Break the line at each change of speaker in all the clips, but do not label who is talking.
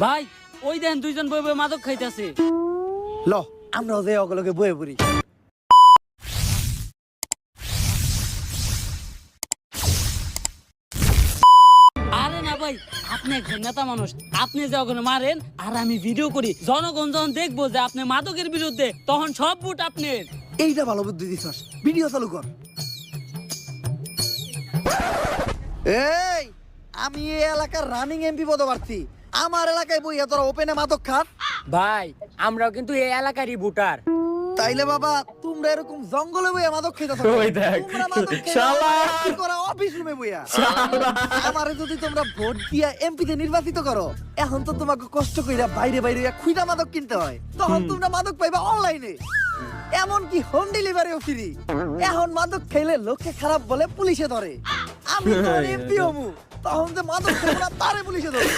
ভাই ওই দেন দুইজন বই বই মাদক খাইতেছে।
ল আমরা যে ওগুলোকে বয়ে পড়ি।
আরে না ভাই, আপনি একজন নেতা মানুষ, আপনি যে ওখানে মারেন আর আমি ভিডিও করি, জনগণ যখন দেখবো যে আপনি মাদকের বিরুদ্ধে, তখন সব ভোট আপনার।
এইটা ভালো বুদ্ধি দিছস, ভিডিও চালু কর। এই আমি এই এলাকার রানিং এমপি পদপ্রার্থী, আমার এলাকায় বইয়া তোরা ওপেনে মাদক খাস?
ভাই আমরাও কিন্তু এই এলাকারই ভোটার।
তাইলে বাবা তোমরা এরকম জঙ্গলে বইয়া মাদক খাইতেছ?
ওই দেখ,
তোমরা মাদক খাইতে
শালা।
কি করা অফিস রুমে বইয়া? আমারে যদি তোমরা ভোট দিয়া এমপি তে নির্বাচিত করো, এখন তো তোমাকে কষ্ট কইরা বাইরে বাইরে খুইদা মাদক কিনতে হয়, তখন তোমরা মাদক পাইবা অনলাইনে, এমন কি হোম ডেলিভারিও ফ্রি। এখন মাদক খাইলে লোকে খারাপ বলে পুলিশে ধরে, আমি তো এমপি হমু, তখন যে মাদক খাবো না তারে পুলিশে ধরে।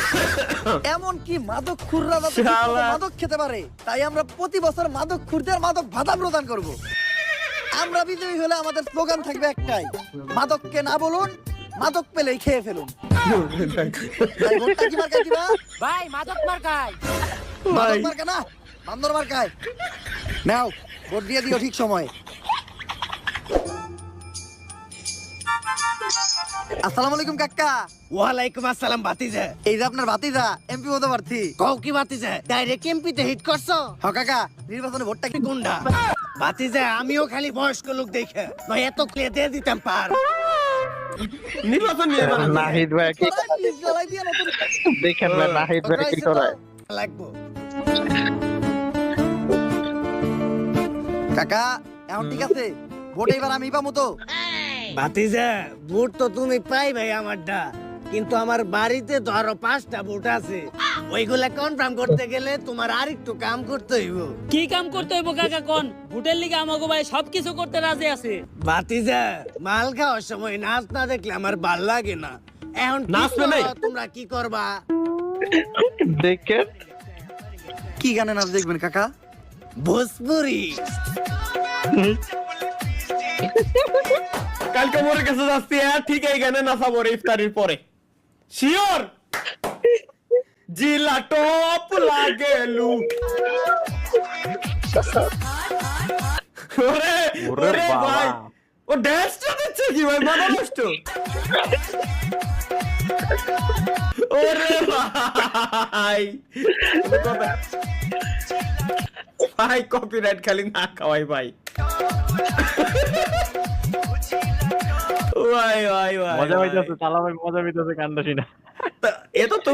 এমন কি মাদক খুররা যাতে ঠিকমতো মাদক খেতে পারে, তাই আমরা প্রতি বছর মাদক খুরদের মাদক ভাতা প্রদান করব। আমরা বিজয়ী হলে আমাদের স্লোগান থাকবে একটাই, মাদককে না বলুন, মাদক পেলেই খেয়ে ফেলুন। তাই ভোটটা কি মার্কায় দিবা?
ভাই মাদক মার্কায়।
মাদক মার্কা না, বান্দর মার্কায়। নাও ভোট দিয়ে দিও ঠিক সময়। আসসালামু আলাইকুম কাকা।
ওয়ালাইকুম আসসালাম ভাতিজা।
এই যে আপনার ভাতিজা এমপি পদপ্রার্থী।
কও কি ভাতিজা, ডাইরেক্ট এমপিতে হিট করছো?
হ কাকা, নির্বাচনে ভোটটা কি
গুন্ডা ভাতিজা, আমিও খালি বয়স্ক লোক দেখে নয় এত ক্লে দিয়ে দিতাম পার।
নির্বাচন নিয়ে
নাহিদ ভাই কি
জ্বালাই দিয়ে নতুন
দেখেন না, নাহিদ ভাই কি করে
লাগবো।
কাকা এখন ঠিক আছে, ভোট এবার আমি পাবো তো?
ভাতিজা ভোট তো তুমি পাই ভাই আমারটা, কিন্তু আমার বাড়িতে তো আরো 5টা ভোট আছে, ওইগুলা কনফার্ম করতে গেলে তোমার আর একটু কাম করতে হইব।
কি কাম করতে হইব কাকা কোন? ভোটের লিগে আমাগো ভাই সবকিছু করতে রাজি আছে।
ভাতিজা মাল খাওয়ার সময় নাচ না দেখলে আমার ভাল লাগে না। এখন কি
নাচবে নাই?
করো, তোমরা কি করবা?
দেখেন
কি গানে নাচ দেখবেন কাকা?
ভোজপুরি।
কালকে মোর কাছে যাচ্ছি, ঠিক এই গানে নাচাবো রে ইফতারির পরে, শিওর। জিলা টপ লাগেলু। ওরে ওরে ভাই, ও ড্যান্সটা দিচ্ছে কি ভাই, মাথা নষ্ট। ওরে ভাই ভাই, কপিরাইট খালি না খাওয়াই ভাই। ভাই ভাই ভাই
মজা হইতাছে, তালা ভাই মজা হইতাছে কান্দা শুনে।
এটা তো